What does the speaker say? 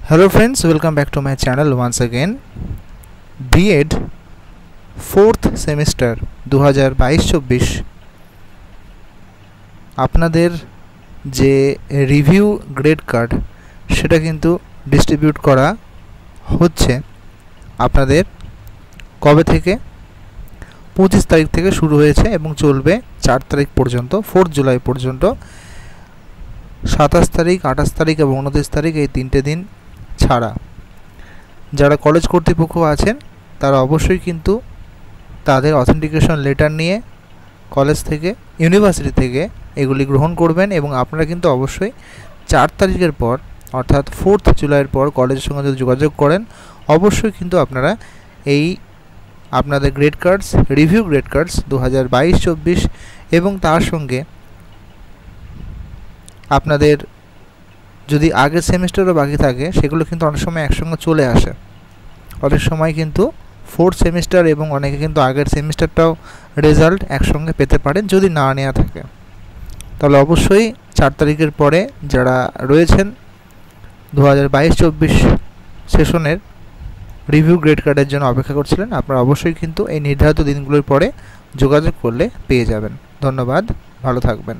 Hello friends, welcome back to my channel once again. B.Ed 4th semester 2022-24 আপনাদের যে review grade card সেটা কিন্তু distribute করা হচ্ছে আপনাদের কবে থেকে 25 তারিখ থেকে শুরু হয়েছে এবং চলবে 4 তারিখ পর্যন্ত 4 জুলাই পর্যন্ত। 27 তারিখ 28 তারিখ এবং 29 তারিখ এই 3টে দিন ছাড়া যারা কলেজ কর্তৃপক্ষ আছেন তারা অবশ্যই কিন্তু তাদের অথেন্টিকেশন লেটার নিয়ে কলেজ থেকে ইউনিভার্সিটি থেকে এগুলি গ্রহণ করবেন এবং আপনারা কিন্তু অবশ্যই 4 তারিখের পর অর্থাৎ 4 জুলাইয়ের পর কলেজের সঙ্গে যদি যোগাযোগ করেন অবশ্যই কিন্তু আপনারা এই আপনাদের grade cards review grade cards 2022-24 এবং তার সঙ্গে আপনাদের যদি আগের সেমিস্টারও বাকি থাকে সেগুলো কিন্তু অনেক সময় একসঙ্গে চলে আসে। অনেক সময় কিন্তু 4th সেমিস্টার এবং অনেকে কিন্তু আগের সেমিস্টারটাও রেজাল্ট একসঙ্গে পেতে পারেন যদি না নেওয়া থাকে। তাহলে অবশ্যই 4 তারিখের পরে যারা রয়েছেন 2022-24 সেশনের রিভিউ গ্রেড কার্ডের জন্য অপেক্ষা করছিলেন আপনারা অবশ্যই কিন্তু এই নির্ধারিত দিনগুলোর পরে যোগাযোগ করলে পেয়ে যাবেন। ধন্যবাদ, ভালো থাকবেন।